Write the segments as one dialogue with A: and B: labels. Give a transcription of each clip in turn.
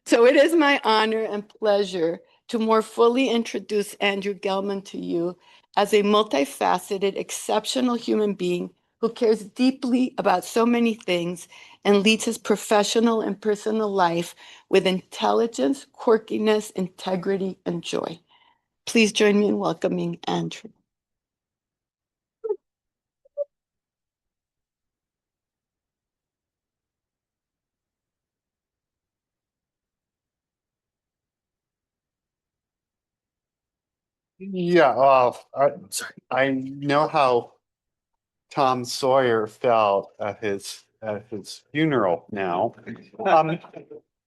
A: So it is my honor and pleasure to more fully introduce Andrew Gelman to you as a multifaceted, exceptional human being who cares deeply about so many things and leads his professional and personal life with intelligence, quirkiness, integrity, and joy. Please join me in welcoming Andrew.
B: Yeah, I know how Tom Sawyer felt at his funeral now. Um,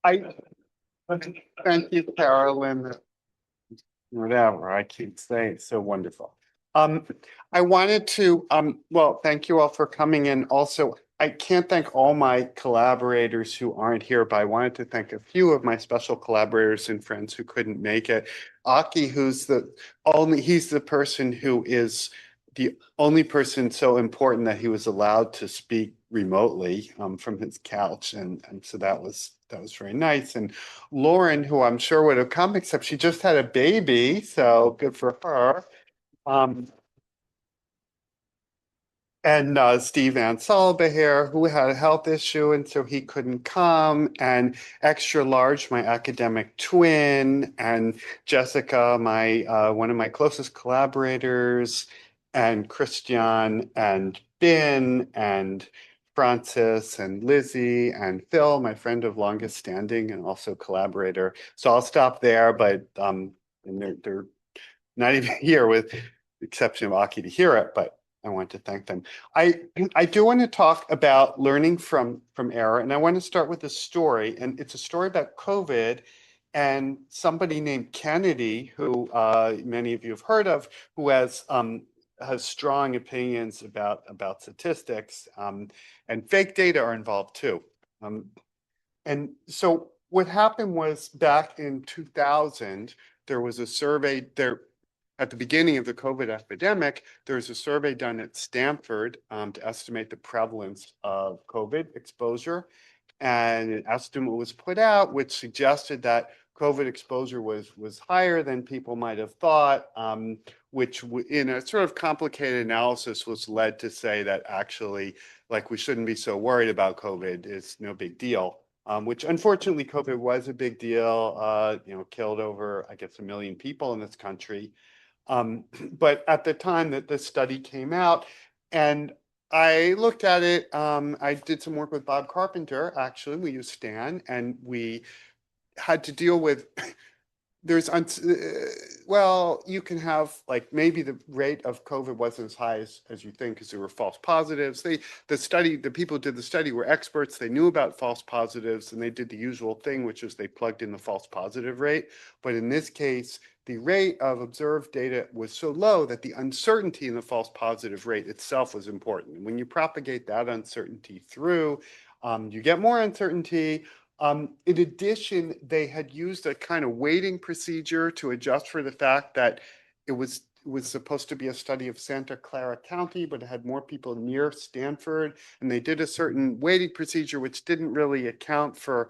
B: I thank you, Carolyn. Whatever, I keep saying it's so wonderful. Um, I wanted to well, thank you all for coming in. Also, I can't thank all my collaborators who aren't here, but I wanted to thank a few of my special collaborators and friends who couldn't make it. Aki, he's the person who is the only person so important that he was allowed to speak remotely from his couch, and so that was very nice. And Lauren, who I'm sure would have come, except she just had a baby, so good for her. Um, and Steve Ansalba here, who had a health issue, and so he couldn't come. And extra large, my academic twin, and Jessica, my one of my closest collaborators, and Christian, and Ben, and Francis, and Lizzie, and Phil, my friend of longest standing and also collaborator. So I'll stop there, but and they're not even here with the exception of Aki to hear it, but I want to thank them. I I do want to talk about learning from error, and I want to start with a story, and it's a story about COVID and somebody named Kennedy, who many of you have heard of, who has strong opinions about statistics, and fake data are involved too. Um, and so what happened was back in 2000, there was a survey there at the beginning of the COVID epidemic. There was a survey done at Stanford to estimate the prevalence of COVID exposure. And an estimate was put out, which suggested that COVID exposure was higher than people might have thought, which in a sort of complicated analysis was led to say that actually, like, we shouldn't be so worried about COVID. It's no big deal. Which unfortunately COVID was a big deal, killed over, I guess, 1 million people in this country. But at the time that this study came out, and I looked at it, I did some work with Bob Carpenter, actually. We used Stan, and we had to deal with there's well, you can have, like, maybe the rate of COVID wasn't as high as you think because there were false positives. The people who did the study were experts. They knew about false positives, and they did the usual thing, which is they plugged in the false positive rate. But in this case, the rate of observed data was so low that the uncertainty in the false positive rate itself was important. And when you propagate that uncertainty through, you get more uncertainty. In addition, they had used a kind of weighting procedure to adjust for the fact that it was supposed to be a study of Santa Clara County, but it had more people near Stanford, and they did a certain weighting procedure which didn't really account for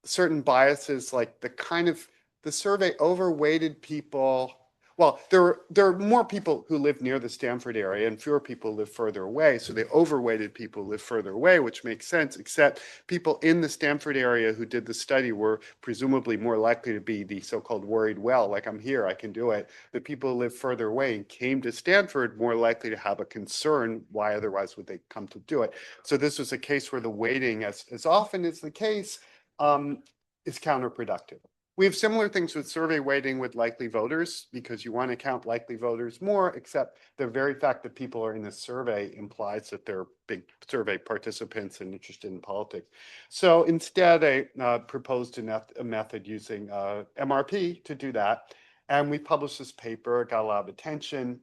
B: certain biases, like the survey overweighted people. Well, there are more people who live near the Stanford area and fewer people live further away. So they overweighted people who live further away, which makes sense, except people in the Stanford area who did the study were presumably more likely to be the so-called worried well, like, I'm here, I can do it. The people who live further away and came to Stanford more likely to have a concern. Why otherwise would they come to do it? So this was a case where the weighting, as often is the case, um, is counterproductive. We have similar things with survey weighting with likely voters, because you want to count likely voters more, except the very fact that people are in this survey implies that they're big survey participants and interested in politics. So instead, I proposed a method using MRP to do that. And we published this paper, got a lot of attention.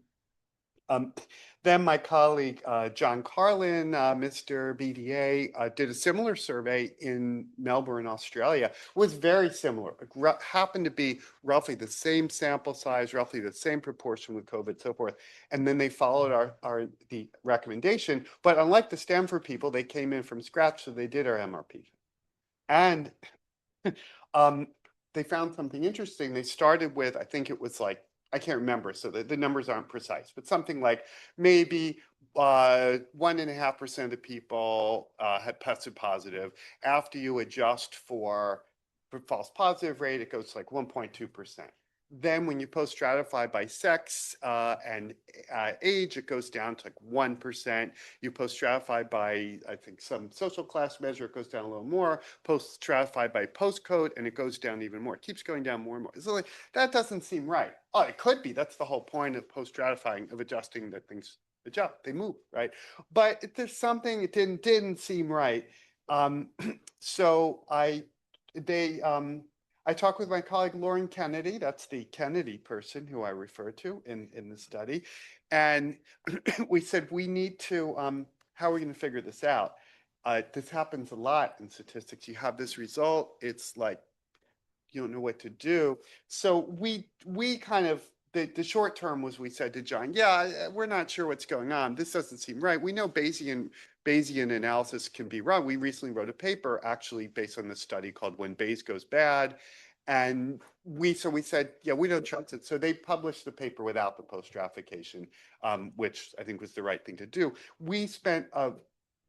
B: Um, then my colleague, John Carlin, Mr. BDA, did a similar survey in Melbourne, Australia. It was very similar. It happened to be roughly the same sample size, roughly the same proportion with COVID, so forth. And then they followed the recommendation. But unlike the Stanford people, they came in from scratch, so they did our MRP. And um, they found something interesting. They started with, I think it was like, I can't remember, so the numbers aren't precise, but something like maybe 1.5% of the people had tested positive. After you adjust for false positive rate, it goes to like 1.2%. Then when you post stratify by sex and age, it goes down to like 1%. You post stratify by, I think, some social class measure, it goes down a little more. Post stratify by postcode, and it goes down even more. It keeps going down more and more. So like, that doesn't seem right. Oh, it could be. That's the whole point of post stratifying, of adjusting that things adjust, they move, right? But there's something, it didn't seem right. Um, so they I talked with my colleague Lauren Kennedy, that's the Kennedy person who I refer to in the study, and we said we need to, how are we going to figure this out? This happens a lot in statistics. You have this result, it's like you don't know what to do. So we kind of, the short term was, we said to John, yeah, we're not sure what's going on. This doesn't seem right. We know Bayesian analysis can be wrong. We recently wrote a paper actually based on this study called When Bayes Goes Bad. And so we said, yeah, we don't trust it. So they published the paper without the post stratification, which I think was the right thing to do. We spent a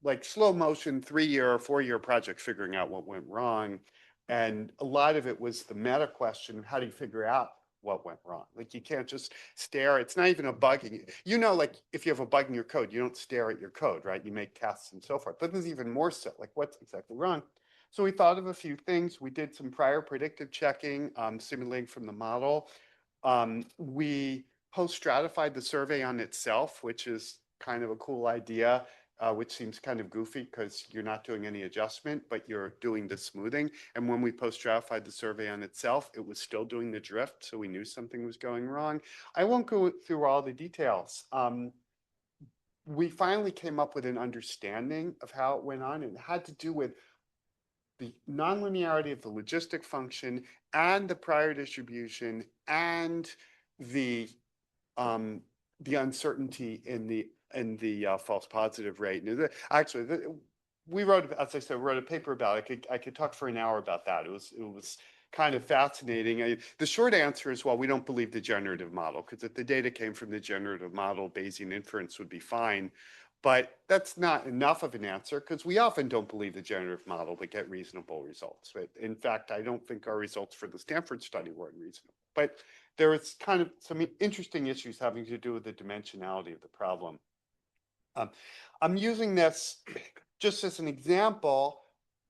B: like slow motion 3-year or 4-year project figuring out what went wrong. And a lot of it was the meta question, how do you figure out what went wrong? Like you can't just stare, it's not even a bug. You know, like if you have a bug in your code, you don't stare at your code, right? You make tests and so forth. But there's even more so, like what's exactly wrong? So we thought of a few things. We did some prior predictive checking, simulating from the model. We post-stratified the survey on itself, which is kind of a cool idea, which seems kind of goofy because you're not doing any adjustment, but you're doing the smoothing. And when we post-stratified the survey on itself, it was still doing the drift, so we knew something was going wrong. I won't go through all the details. We finally came up with an understanding of how it went on, and it had to do with the nonlinearity of the logistic function and the prior distribution and the um, the uncertainty in the false positive rate. And actually, we wrote, as I said, wrote a paper about it. I could talk for an hour about that. It was kind of fascinating. The short answer is, well, we don't believe the generative model, because if the data came from the generative model, Bayesian inference would be fine. But that's not enough of an answer, because we often don't believe the generative model to get reasonable results. But in fact, I don't think our results for the Stanford study were unreasonable. But there is kind of some interesting issues having to do with the dimensionality of the problem. I'm using this just as an example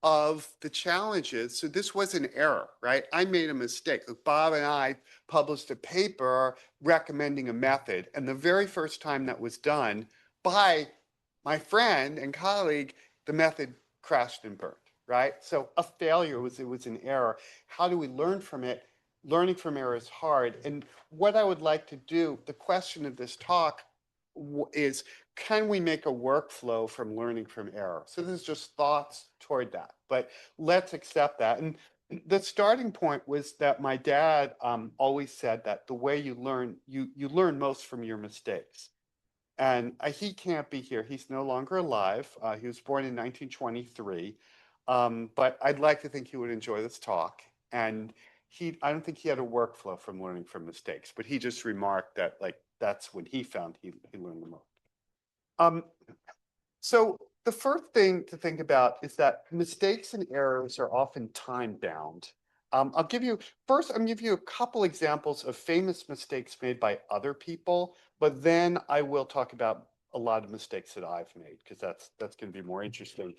B: of the challenges. So this was an error, right? I made a mistake. Bob and I published a paper recommending a method, and the very first time that was done by my friend and colleague, the method crashed and burned, right? So a failure it was an error. How do we learn from it? Learning from error is hard. And what I would like to do, the question of this talk is, can we make a workflow from learning from error? So this is just thoughts toward that, but let's accept that. And the starting point was that my dad always said that the way you learn, you learn most from your mistakes. And he can't be here. He's no longer alive. He was born in 1923. But I'd like to think he would enjoy this talk. And I don't think he had a workflow from learning from mistakes, but he just remarked that like that's when he found he learned the most. Um, so the first thing to think about is that mistakes and errors are often time bound. I'll give you first, I'm gonna give you a couple examples of famous mistakes made by other people, but then I will talk about a lot of mistakes that I've made, because that's going to be more interesting.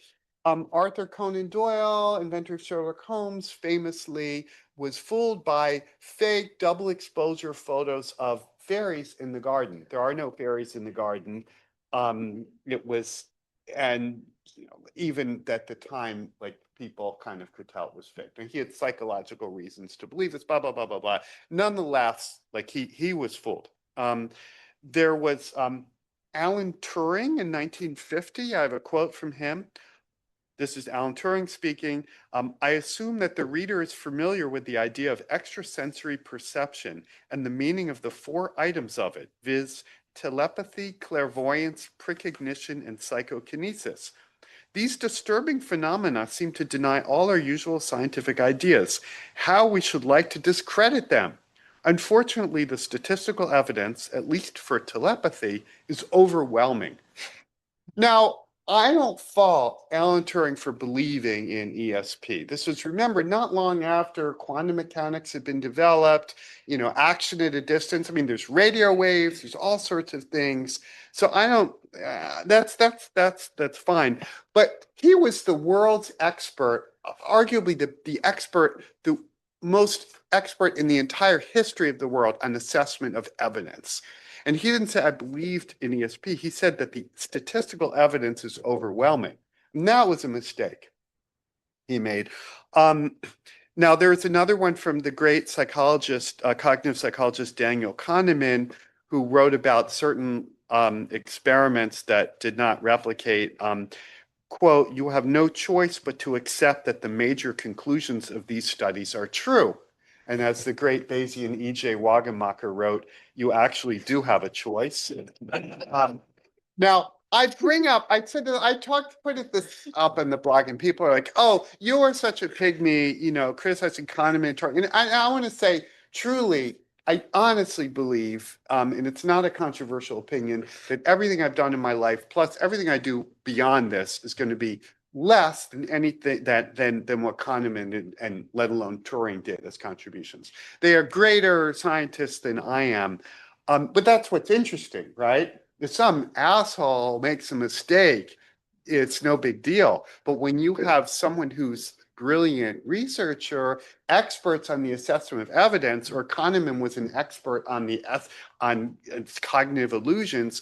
B: Arthur Conan Doyle, inventor of Sherlock Holmes, famously was fooled by fake double exposure photos of fairies in the garden. There are no fairies in the garden. It was, and you know, even at the time, like people kind of could tell it was fake. And he had psychological reasons to believe this, blah, blah, blah, blah, blah. Nonetheless, like he was fooled. There was Alan Turing in 1950. I have a quote from him. This is Alan Turing speaking. I assume that the reader is familiar with the idea of extrasensory perception and the meaning of the 4 items of it, viz. Telepathy, clairvoyance, precognition, and psychokinesis. These disturbing phenomena seem to deny all our usual scientific ideas, how we should like to discredit them. Unfortunately, the statistical evidence, at least for telepathy, is overwhelming. Now, I don't fault Alan Turing for believing in ESP. This was, remember, not long after quantum mechanics had been developed, action at a distance. I mean, there's radio waves, there's all sorts of things. So I don't, that's fine. But he was the world's expert, arguably the expert, the most expert in the entire history of the world on assessment of evidence. And he didn't say, I believed in ESP. He said that the statistical evidence is overwhelming. And that was a mistake he made. Um, Now, there's another one from the great psychologist, cognitive psychologist Daniel Kahneman, who wrote about certain experiments that did not replicate. Quote, you have no choice but to accept that the major conclusions of these studies are true. And as the great Bayesian E.J. Wagenmacher wrote, you actually do have a choice. Um, Now, I put this up in the blog, and people are like, oh, you are such a pygmy, criticizing Kahneman. And I want to say, truly, I honestly believe, and it's not a controversial opinion, that everything I've done in my life, plus everything I do beyond this, is going to be less than anything than what Kahneman and let alone Turing did as contributions. They are greater scientists than I am. But that's what's interesting, right? If some asshole makes a mistake, it's no big deal. But when you have someone who's brilliant researcher, experts on the assessment of evidence, or Kahneman was an expert on on cognitive illusions,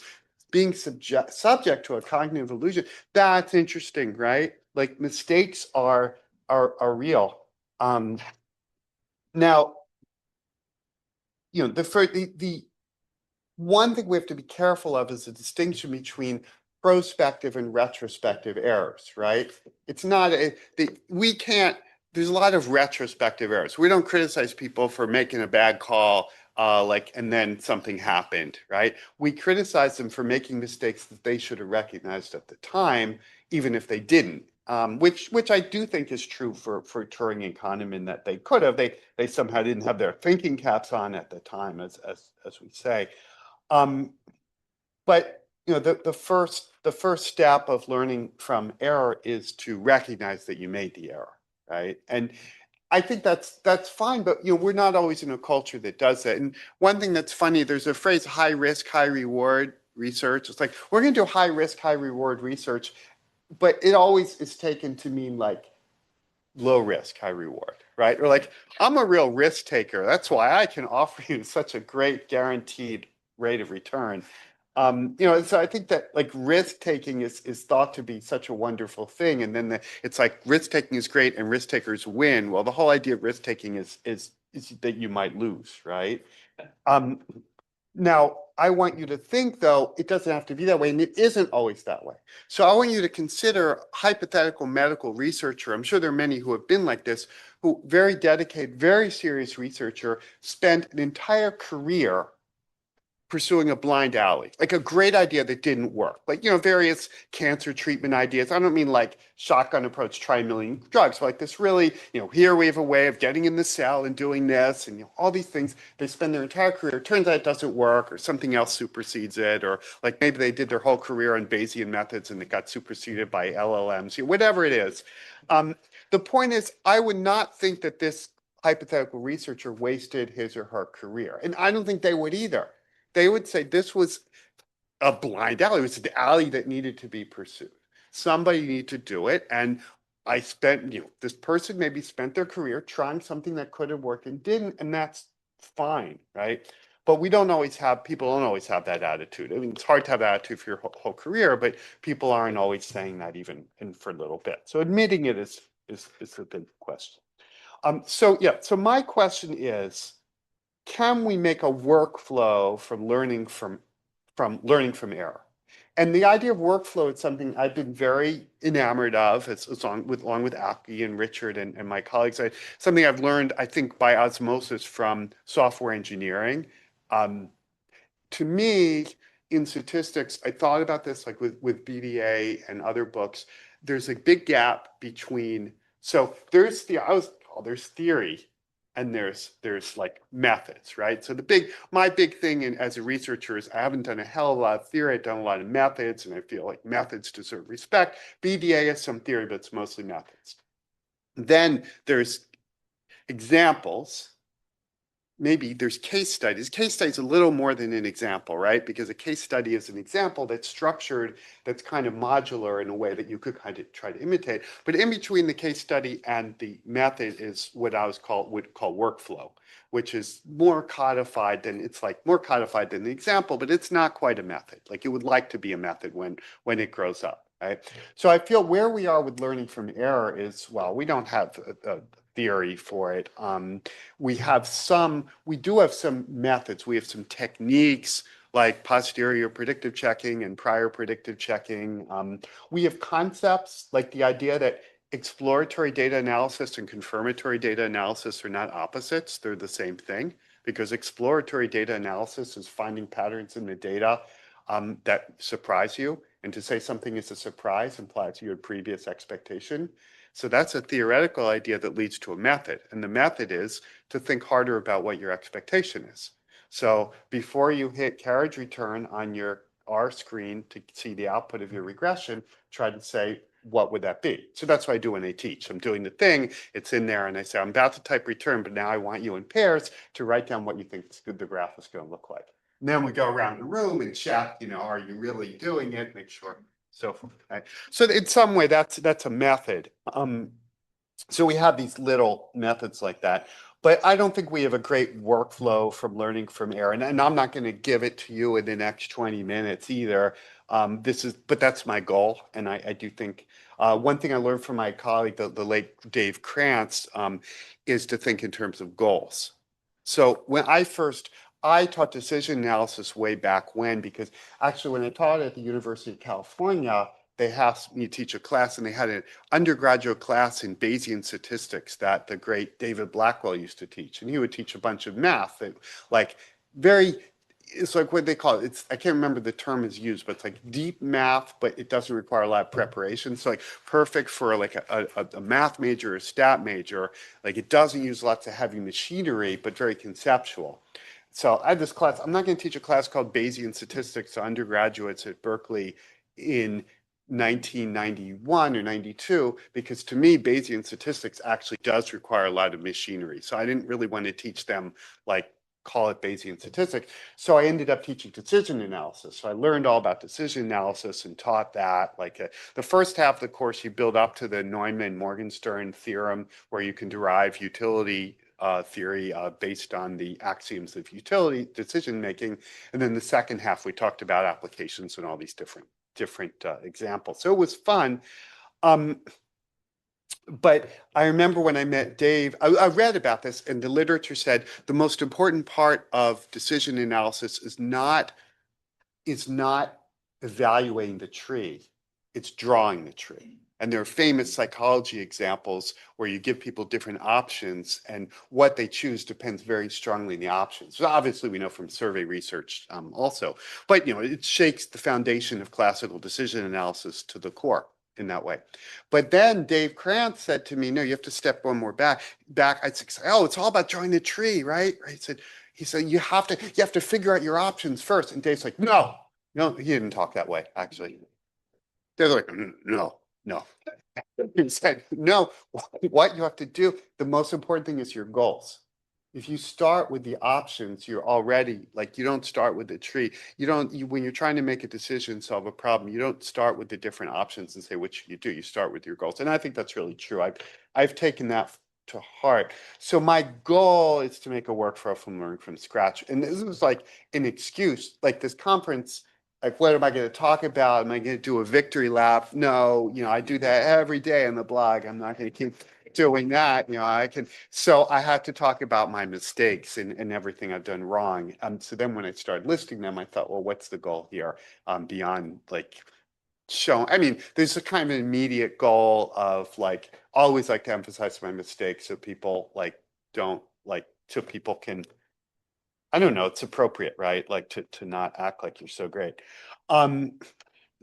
B: being subject to a cognitive illusion, that's interesting, right? Like mistakes are real. Now, the one thing we have to be careful of is the distinction between prospective and retrospective errors, right? It's not we can't. There's a lot of retrospective errors. We don't criticize people for making a bad call, and then something happened, right? We criticize them for making mistakes that they should have recognized at the time, even if they didn't. Which I do think is true for Turing and Kahneman, that they could have. They somehow didn't have their thinking caps on at the time, as we say. Um, but the first step of learning from error is to recognize that you made the error, right? And I think that's fine, but we're not always in a culture that does that. And one thing that's funny, there's a phrase high risk, high reward research. It's like we're going to do high risk, high reward research, but it always is taken to mean like low risk, high reward, right? Or like, I'm a real risk taker. That's why I can offer you such a great guaranteed rate of return. So I think that like risk taking is thought to be such a wonderful thing, and then it's like risk taking is great and risk takers win. Well, the whole idea of risk taking is that you might lose, right? Um, Now, I want you to think, though, it doesn't have to be that way, and it isn't always that way. So I want you to consider hypothetical medical researcher. I'm sure there are many who have been like this, who very dedicated, very serious researcher, spent an entire career pursuing a blind alley, like a great idea that didn't work, like various cancer treatment ideas. I don't mean like shotgun approach, try a million drugs, but like this really, here we have a way of getting in the cell and doing this, and all these things. They spend their entire career. It turns out it doesn't work, or something else supersedes it, or like maybe they did their whole career on Bayesian methods and it got superseded by LLMs, whatever it is. The point is, I would not think that this hypothetical researcher wasted his or her career, and I don't think they would either. They would say this was a blind alley. It was the alley that needed to be pursued. Somebody needed to do it. And I spent, this person maybe spent their career trying something that could have worked and didn't, and that's fine, right? But people don't always have that attitude. I mean, it's hard to have that attitude for your whole career, but people aren't always saying that even for a little bit. So admitting it is a big question. So my question is, can we make a workflow from learning from error? And the idea of workflow is something I've been very enamored of, along with Aki and Richard and my colleagues. Something I've learned, I think, by osmosis from software engineering. Um, to me, in statistics, I thought about this like with BDA and other books. there's a big gap between, so there's the, I was, oh, there's theory and there's like methods, right? So my big thing as a researcher is I haven't done a hell of a lot of theory, I've done a lot of methods, and I feel like methods deserve respect. BDA is some theory, but it's mostly methods. Then there's examples. Maybe there's case studies. Case studies a little more than an example, right? Because a case study is an example that's structured, that's kind of modular in a way that you could kind of try to imitate. But in between the case study and the method is what I would call workflow, which is more codified than, it's like more codified than the example, but it's not quite a method. Like it would like to be a method when it grows up, right? So I feel where we are with learning from error is, well, we don't have a theory for it. We do have some methods. We have some techniques like posterior predictive checking and prior predictive checking. We have concepts like the idea that exploratory data analysis and confirmatory data analysis are not opposites. They're the same thing, because exploratory data analysis is finding patterns in the data that surprise you. And to say something is a surprise implies you had previous expectation. So that's a theoretical idea that leads to a method. And the method is to think harder about what your expectation is. So before you hit carriage return on your R screen to see the output of your regression, try to say, what would that be? So that's what I do when I teach. I'm doing the thing, it's in there, and I say, I'm about to type return, but now I want you in pairs to write down what you think the graph is going to look like. And then we go around the room and check, are you really doing it? Make sure, so forth. Right? So in some way, that's a method. So we have these little methods like that, but I don't think we have a great workflow from learning from error. And I'm not going to give it to you in the next 20 minutes either. But that's my goal. And I do think one thing I learned from my colleague, the late Dave Krantz, is to think in terms of goals. So I taught decision analysis way back when, because actually when I taught at the University of California, they asked me to teach a class, and they had an undergraduate class in Bayesian statistics that the great David Blackwell used to teach. And he would teach a bunch of math that like it's like what they call it. I can't remember the term is used, but it's like deep math, but it doesn't require a lot of preparation. So like perfect for like a math major or a stat major. Like it doesn't use lots of heavy machinery, but very conceptual. So I had this class. I'm not going to teach a class called Bayesian statistics to undergraduates at Berkeley in 1991 or 92, because to me, Bayesian statistics actually does require a lot of machinery. So I didn't really want to teach them like call it Bayesian statistics. So I ended up teaching decision analysis. So I learned all about decision analysis and taught that. The first half of the course, you build up to the Neumann-Morgenstern theorem, where you can derive utility theory based on the axioms of utility decision making. And then the second half, we talked about applications and all these different examples. So it was fun. But I remember when I met Dave, I read about this, and the literature said the most important part of decision analysis is not evaluating the tree, it's drawing the tree. And there are famous psychology examples where you give people different options, and what they choose depends very strongly on the options. So obviously, we know from survey research also, but it shakes the foundation of classical decision analysis to the core in that way. But then Dave Krantz said to me, no, you have to step one more back. I said, oh, it's all about drawing the tree, right? He said, you have to figure out your options first. And Dave's like, no, he didn't talk that way, actually. They're like, no. He said, no, what you have to do, the most important thing is your goals. If you start with the options, you're already you don't start with the tree. When you're trying to make a decision, solve a problem, you don't start with the different options and say, what should you do? You start with your goals. And I think that's really true. I've taken that to heart. So my goal is to make a workflow from learning from scratch. And this was like an excuse, like this conference. Like, what am I going to talk about? Am I going to do a victory lap? No, I do that every day on the blog. I'm not going to keep doing that. So I had to talk about my mistakes and everything I've done wrong. So then when I started listing them, I thought, well, what's the goal here beyond there's a kind of immediate goal of always to emphasize my mistakes so people so people can, I don't know, it's appropriate, right? To not act like you're so great.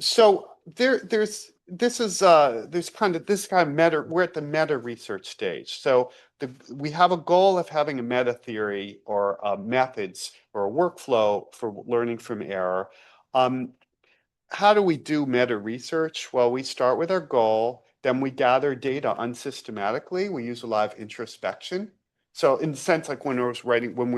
B: So there's this is there's kind of this kind of meta, we're at the meta research stage. So we have a goal of having a meta theory or methods or a workflow for learning from error. Um, how do we do meta research? Well, we start with our goal, then we gather data unsystematically. We use a lot of introspection. So in the sense, like when we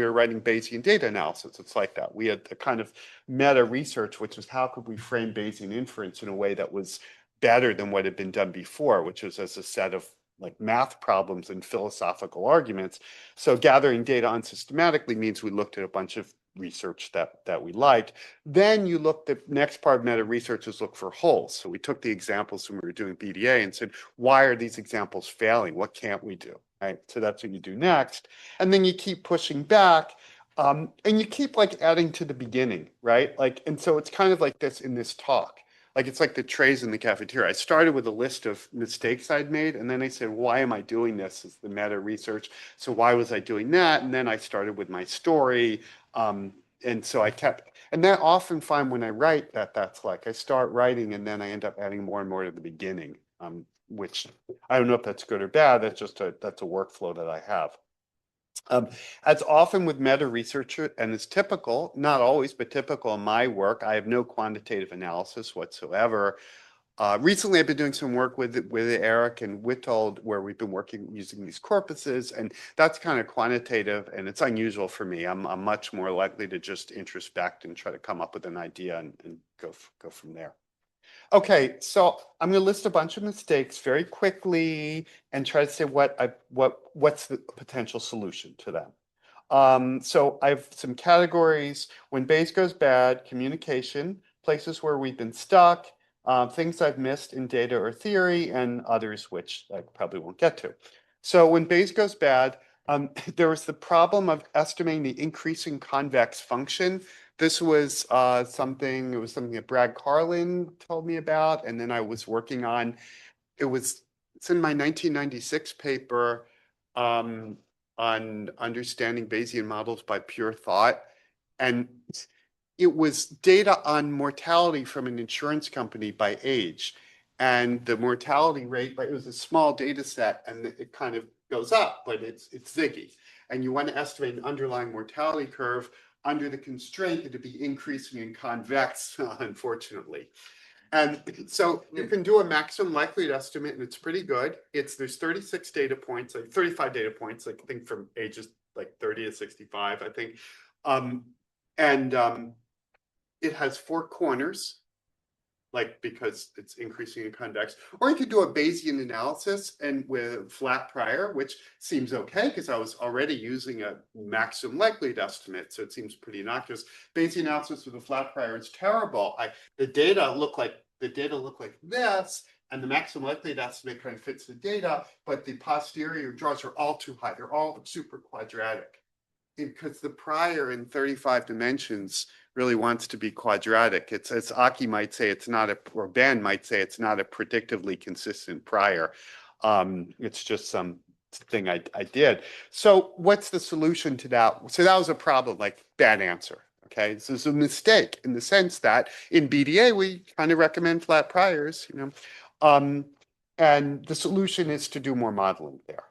B: were writing Bayesian data analysis, it's like that. We had a kind of meta research, which was how could we frame Bayesian inference in a way that was better than what had been done before, which was as a set of like math problems and philosophical arguments. So gathering data unsystematically means we looked at a bunch of research that we liked. Then you look, the next part of meta research is look for holes. So we took the examples when we were doing BDA and said, why are these examples failing? What can't we do? Right. So that's what you do next. And then you keep pushing back. And you keep like adding to the beginning, right? Like, and so it's kind of like this in this talk. Like it's like the trays in the cafeteria. I started with a list of mistakes I'd made, and then I said, why am I doing this? Is the meta research. So why was I doing that? And then I started with my story. And so I kept, and that often find when I write that that's like I start writing and then I end up adding more and more to the beginning, which I don't know if that's good or bad. That's a workflow that I have. Um, as often with meta research, and it's typical, not always, but typical in my work, I have no quantitative analysis whatsoever. Recently, I've been doing some work with Eric and Witold, where we've been working using these corpuses, and that's kind of quantitative, and it's unusual for me. I'm much more likely to just introspect and try to come up with an idea and go from there. Okay, so I'm going to list a bunch of mistakes very quickly and try to say what's the potential solution to them. So I have some categories. When Bayes goes bad, communication, places where we've been stuck, things I've missed in data or theory, and others which I probably won't get to. So when Bayes goes bad, there was the problem of estimating the increasing convex function. This was something that Brad Carlin told me about, and then I was working on. It's in my 1996 paper on understanding Bayesian models by pure thought, and it was data on mortality from an insurance company by age, and the mortality rate, but it was a small data set, and it kind of goes up, but it's ziggy, and you want to estimate an underlying mortality curve under the constraint that it'd be increasing in convex, unfortunately. And so you can do a maximum likelihood estimate, and it's pretty good. There's 36 data points, like 35 data points, like I think from ages like 30 to 65, I think. And it has 4 corners, like because it's increasing in convex. Or you could do a Bayesian analysis and with flat prior, which seems okay because I was already using a maximum likelihood estimate, so it seems pretty innocuous. Bayesian analysis with a flat prior is terrible. The data look like this, and the maximum likelihood estimate kind of fits the data, but the posterior draws are all too high. They're all super quadratic because the prior in 35 dimensions really wants to be quadratic. It's, as Aki might say, it's not a, or Ben might say, it's not a predictively consistent prior. It's just some thing I did. So what's the solution to that? So that was a problem, like bad answer. Okay, so it's a mistake in the sense that in BDA we kind of recommend flat priors, and the solution is to do more modeling there.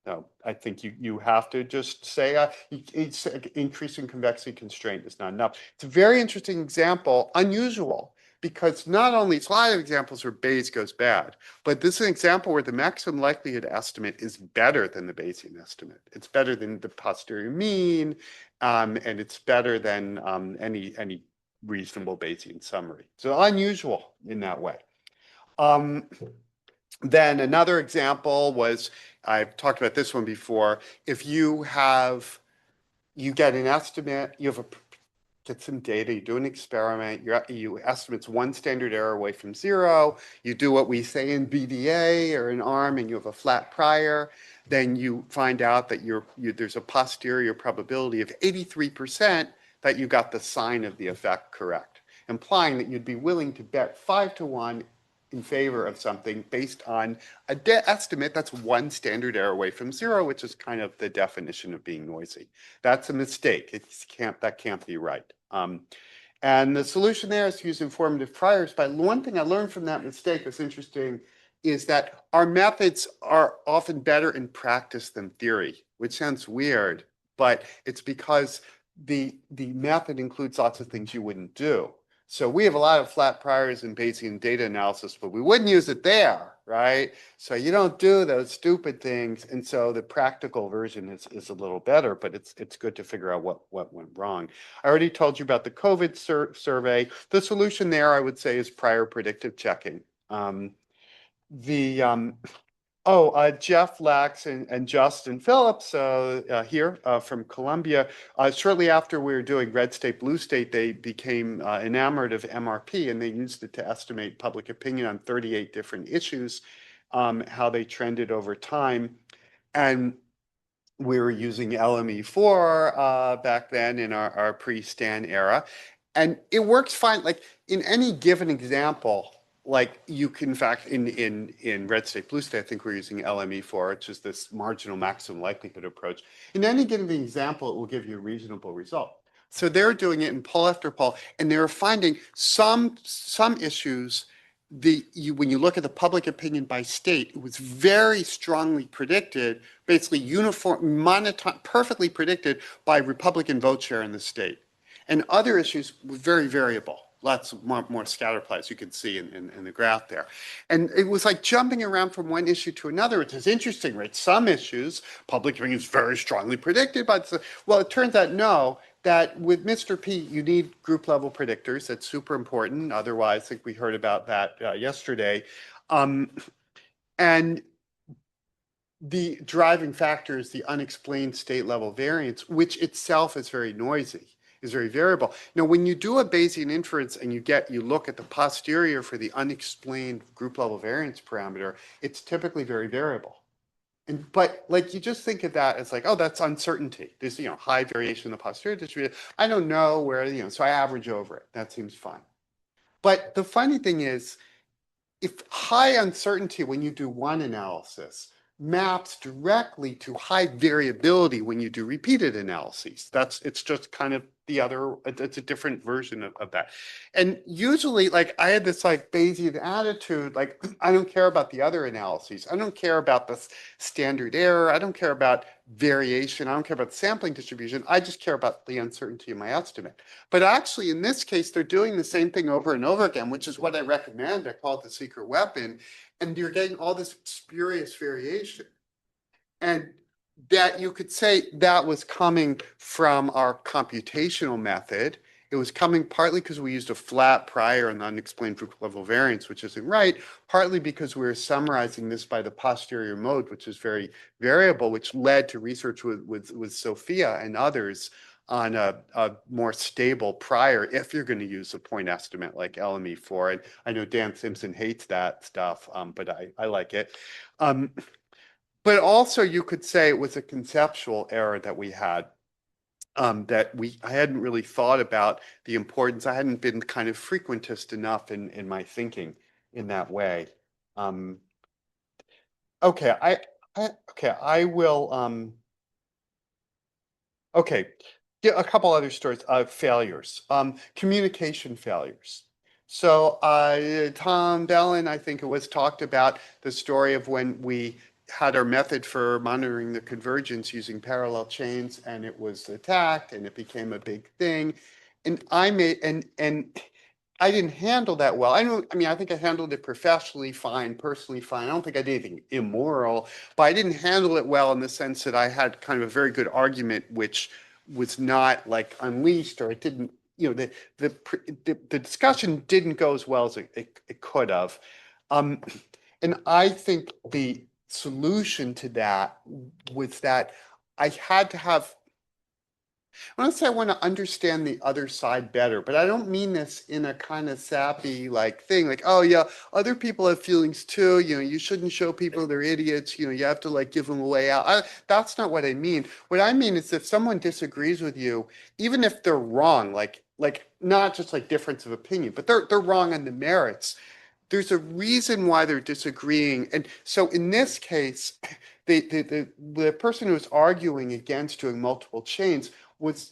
B: No, I think you have to just say it's increasing convexity constraint is not enough. It's a very interesting example, unusual, because not only it's a lot of examples where Bayes goes bad, but this is an example where the maximum likelihood estimate is better than the Bayesian estimate. It's better than the posterior mean, and it's better than any reasonable Bayesian summary. So unusual in that way. Then another example was, I've talked about this one before, if you get an estimate, get some data, you do an experiment, you estimate one standard error away from zero, you do what we say in BDA or in ARM, and you have a flat prior, then you find out that there's a posterior probability of 83% that you got the sign of the effect correct, implying that you'd be willing to bet 5 to 1 in favor of something based on a estimate that's one standard error away from zero, which is kind of the definition of being noisy. That's a mistake. That can't be right. And the solution there is to use informative priors. But one thing I learned from that mistake that's interesting is that our methods are often better in practice than theory, which sounds weird, but it's because the method includes lots of things you wouldn't do. So we have a lot of flat priors in Bayesian data analysis, but we wouldn't use it there, right? So you don't do those stupid things. And so the practical version is a little better, but it's good to figure out what went wrong. I already told you about the COVID survey. The solution there, I would say, is prior predictive checking. The Jeff Lax and Justin Phillips here from Columbia. Shortly after we were doing red state, blue state, they became enamored of MRP, and they used it to estimate public opinion on 38 different issues, how they trended over time. And we were using LME4 back then in our pre-Stan era. And it works fine. Like in any given example, like you can, in fact, in red state, blue state, I think we're using LME4, which is this marginal maximum likelihood approach. In any given example, it will give you a reasonable result. So they're doing it in poll after poll, and they're finding some issues when you look at the public opinion by state, it was very strongly predicted, basically perfectly predicted by Republican vote share in the state. And other issues were very variable, lots of more scatter plots you can see in the graph there. And it was like jumping around from one issue to another, which is interesting, right? Some issues, public opinion is very strongly predicted, but well, it turns out no, that with Mr. P, you need group level predictors. That's super important. Otherwise, I think we heard about that yesterday. And the driving factor is the unexplained state level variance, which itself is very noisy, is very variable. Now, when you do a Bayesian inference and you look at the posterior for the unexplained group level variance parameter, it's typically very variable. But like you just think of that as like, oh, that's uncertainty. There's high variation in the posterior distribution. I don't know where, so I average over it. That seems fine. But the funny thing is, if high uncertainty when you do one analysis maps directly to high variability when you do repeated analyses, it's just kind of it's a different version of that. And usually, like, I had this like Bayesian attitude, like, I don't care about the other analyses. I don't care about the standard error. I don't care about variation. I don't care about sampling distribution. I just care about the uncertainty of my estimate. But actually, in this case, they're doing the same thing over and over again, which is what I recommend. I call it the secret weapon. And you're getting all this spurious variation. And that you could say that was coming from our computational method. It was coming partly because we used a flat prior and unexplained group level variance, which isn't right, partly because we were summarizing this by the posterior mode, which is very variable, which led to research with Sophia and others on a more stable prior if you're going to use a point estimate like LME4. And I know Dan Simpson hates that stuff, but I like it. But also you could say it was a conceptual error that we had, I hadn't really thought about the importance. I hadn't been kind of frequentist enough in my thinking in that way. Okay, I will, okay, a couple other stories of failures, communication failures. So Tom Bellin, I think it was, talked about the story of when we had our method for monitoring the convergence using parallel chains, and it was attacked, and it became a big thing. And I didn't handle that well. I think I handled it professionally fine, personally fine. I don't think I did anything immoral, but I didn't handle it well in the sense that I had kind of a very good argument, which was not like unleashed, or it didn't, the discussion didn't go as well as it could have. And I think the solution to that was that I had to have, I want to say I want to understand the other side better, but I don't mean this in a kind of sappy like thing, like, oh yeah, other people have feelings too, you shouldn't show people they're idiots, you have to like give them a way out. That's not what I mean. What I mean is if someone disagrees with you, even if they're wrong, like not just like difference of opinion, but they're wrong on the merits, there's a reason why they're disagreeing. And so in this case, the person who was arguing against doing multiple chains was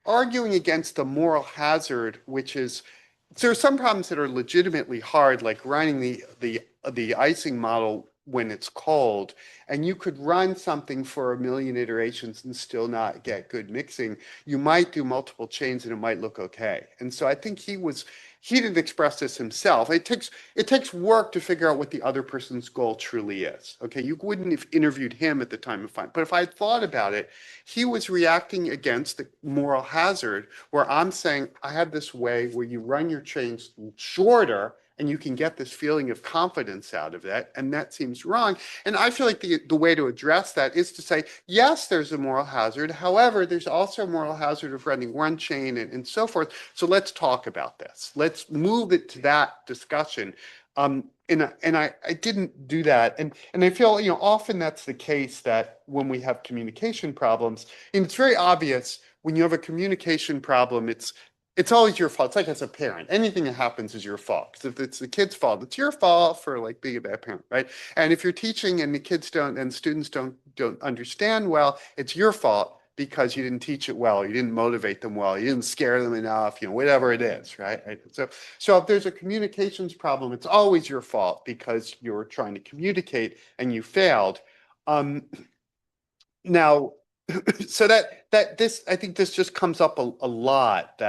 B: arguing against the moral hazard, which is there are some problems that are legitimately hard, like running the icing model when it's cold, and you could run something for a million iterations and still not get good mixing. You might do multiple chains and it might look okay. And so I think he didn't express this himself. It takes work to figure out what the other person's goal truly is. Okay, you wouldn't have interviewed him at the time of fine, but if I had thought about it, he was reacting against the moral hazard where I'm saying I have this way where you run your chains shorter and you can get this feeling of confidence out of that, and that seems wrong. And I feel like the way to address that is to say, yes, there's a moral hazard. However, there's also a moral hazard of running one chain and so forth. So let's talk about this. Let's move it to that discussion. And I didn't do that. And I feel, often that's the case that when we have communication problems, and it's very obvious when you have a communication problem, it's always your fault. It's like as a parent, anything that happens is your fault. Because if it's the kid's fault, it's your fault for like being a bad parent, right? And if you're teaching and the kids don't and students don't understand well, it's your fault because you didn't teach it well, you didn't motivate them well, you didn't scare them enough, whatever it is, right? So if there's a communications problem, it's always your fault because you're trying to communicate and you failed. Now, so that this I think this just comes up a lot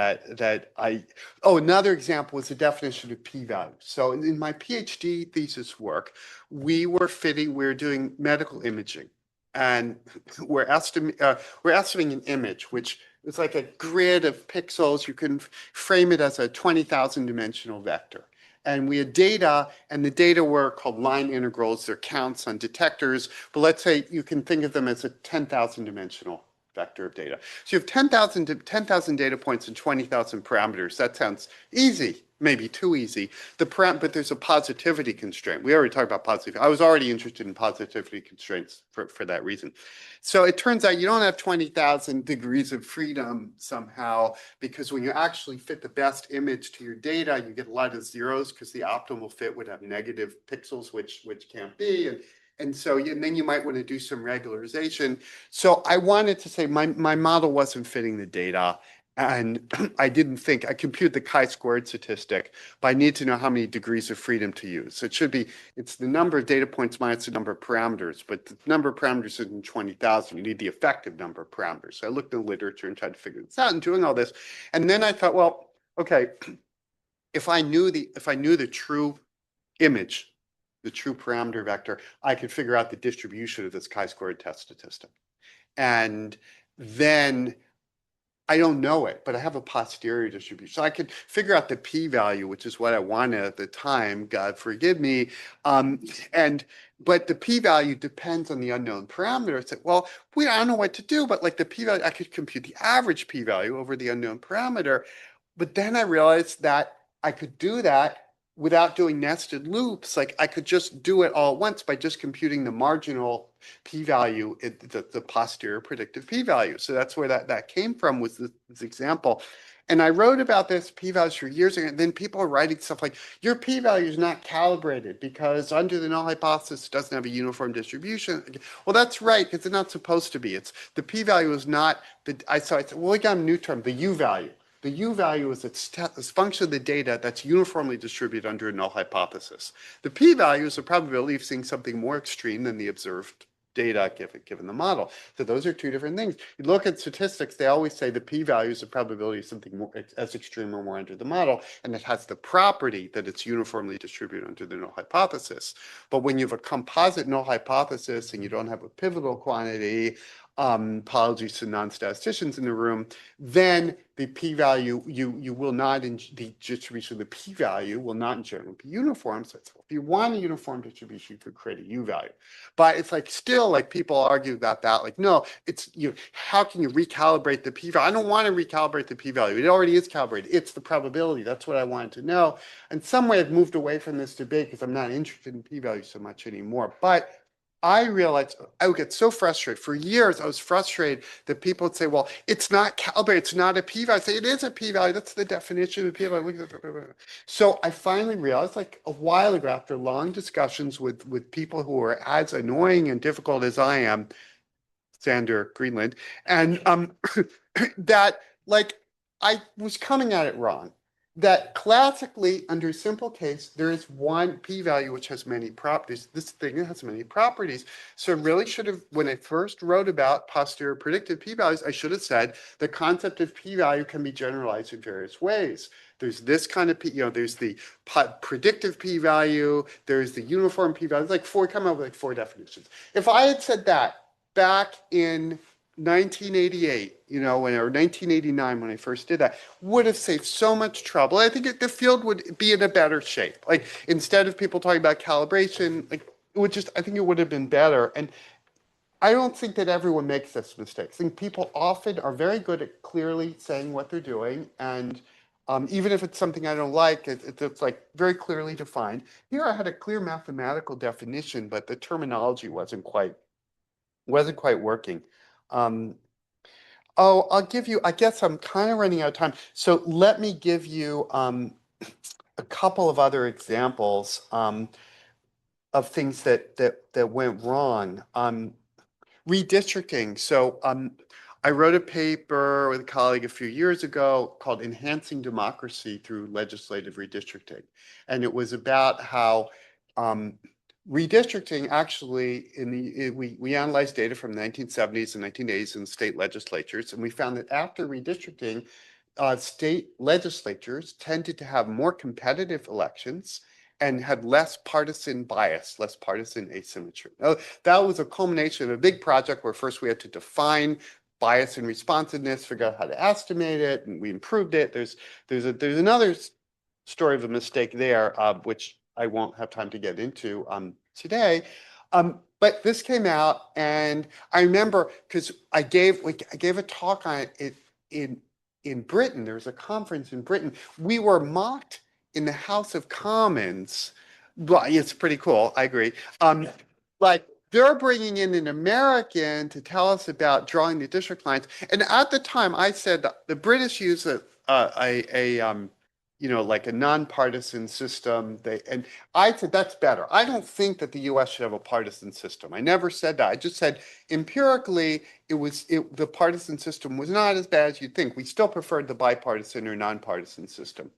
B: another example is the definition of p-value. So in my PhD thesis work, we're doing medical imaging, and we're estimating an image which is like a grid of pixels. You can frame it as a 20,000 dimensional vector. And we had data, and the data were called line integrals. They're counts on detectors, but let's say you can think of them as a 10,000 dimensional vector of data. So you have 10,000 data points and 20,000 parameters. That sounds easy, maybe too easy. But there's a positivity constraint. We already talked about positivity. I was already interested in positivity constraints for that reason. So it turns out you don't have 20,000 degrees of freedom somehow, because when you actually fit the best image to your data, you get a lot of zeros because the optimal fit would have negative pixels, which can't be. And then you might want to do some regularization. So I wanted to say my model wasn't fitting the data. And I computed the chi-squared statistic, but I need to know how many degrees of freedom to use. So it's the number of data points minus the number of parameters, but the number of parameters isn't 20,000. You need the effective number of parameters. So I looked in the literature and tried to figure this out and doing all this. And then I thought, well, okay, if I knew the true image, the true parameter vector, I could figure out the distribution of this chi-squared test statistic. And then I don't know it, but I have a posterior distribution. So I could figure out the p-value, which is what I wanted at the time, God forgive me. But the p-value depends on the unknown parameter. It's like, well, I don't know what to do, but like the p-value, I could compute the average p-value over the unknown parameter. But then I realized that I could do that without doing nested loops. Like I could just do it all at once by just computing the marginal p-value, the posterior predictive p-value. So that's where that came from, was this example. And I wrote about this p-values for years, and then people are writing stuff like, your p-value is not calibrated because under the null hypothesis it doesn't have a uniform distribution. Well, that's right, because it's not supposed to be. It's the p-value is not I said, well, we got a new term, the u-value. The u-value is a function of the data that's uniformly distributed under a null hypothesis. The p-value is the probability of seeing something more extreme than the observed data given the model. So those are two different things. You look at statistics, they always say the p-value is the probability of something more as extreme or more under the model, and it has the property that it's uniformly distributed under the null hypothesis. But when you have a composite null hypothesis and you don't have a pivotal quantity, apologies to non-statisticians in the room, then the p-value, you will not, the distribution of the p-value will not in general be uniform. So if you want a uniform distribution, you could create a u-value. But it's like still, like people argue about that, like, no, it's how can you recalibrate the p-value? I don't want to recalibrate the p-value. It already is calibrated. It's the probability. That's what I wanted to know. And some way I've moved away from this debate because I'm not interested in p-value so much anymore. But I realized I would get so frustrated. For years, I was frustrated that people would say, well, it's not calibrated, it's not a p-value. I say, it is a p-value, that's the definition of a p-value. So I finally realized, like a while ago, after long discussions with people who are as annoying and difficult as I am, Sander Greenland, and that like I was coming at it wrong. That classically, under simple case, there is one p-value which has many properties. This thing has many properties. So I really should have, when I first wrote about posterior predictive p-values, I should have said the concept of p-value can be generalized in various ways. There's this kind of there's the predictive p-value, there's the uniform p-value, like come up with like four definitions. If I had said that back in 1988, or 1989 when I first did that, would have saved so much trouble. I think the field would be in a better shape. Like instead of people talking about calibration, like I think it would have been better. And I don't think that everyone makes this mistake. I think people often are very good at clearly saying what they're doing, and even if it's something I don't like, it's like very clearly defined. Here I had a clear mathematical definition, but the terminology wasn't quite working. Um, oh, I'll give you, I guess I'm kind of running out of time. So let me give you a couple of other examples of things that went wrong. Redistricting. So I wrote a paper with a colleague a few years ago called Enhancing Democracy Through Legislative Redistricting. And it was about how um, redistricting actually we analyzed data from the 1970s and 1980s in state legislatures, and we found that after redistricting, state legislatures tended to have more competitive elections and had less partisan bias, less partisan asymmetry. Now, that was a culmination of a big project where first we had to define bias and responsiveness, figure out how to estimate it, and we improved it. There's another story of a mistake there, which I won't have time to get into today. But this came out, and I remember because I gave a talk on it in Britain. There was a conference in Britain. We were mocked in the House of Commons. Well, it's pretty cool. I agree. Like they're bringing in an American to tell us about drawing the district lines. And at the time, I said the British use like a nonpartisan system. And I said that's better. I don't think that the U.S. should have a partisan system. I never said that. I just said empirically, the partisan system was not as bad as you'd think. We still preferred the bipartisan or nonpartisan system.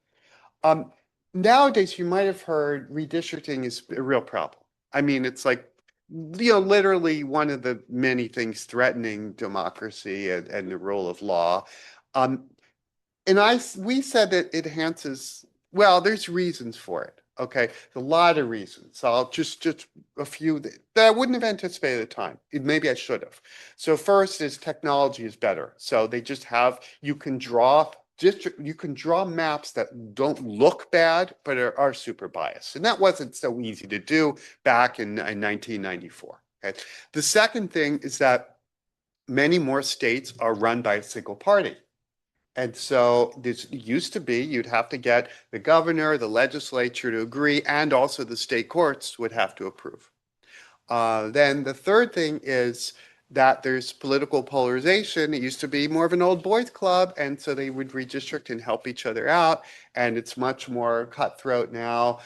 B: Um, Nowadays, you might have heard redistricting is a real problem. I mean, it's like, literally one of the many things threatening democracy and the rule of law. Um, and we said that it enhances, well, there's reasons for it. Okay, a lot of reasons. So I'll just a few that I wouldn't have anticipated at the time. Maybe I should have. So first is technology is better. So they just have, you can draw maps that don't look bad, but are super biased. And that wasn't so easy to do back in 1994. Okay. The second thing is that many more states are run by a single party. And so this used to be you'd have to get the governor, the legislature to agree, and also the state courts would have to approve. Then the third thing is that there's political polarization. It used to be more of an old boys club, and so they would redistrict and help each other out, and it's much more cutthroat now.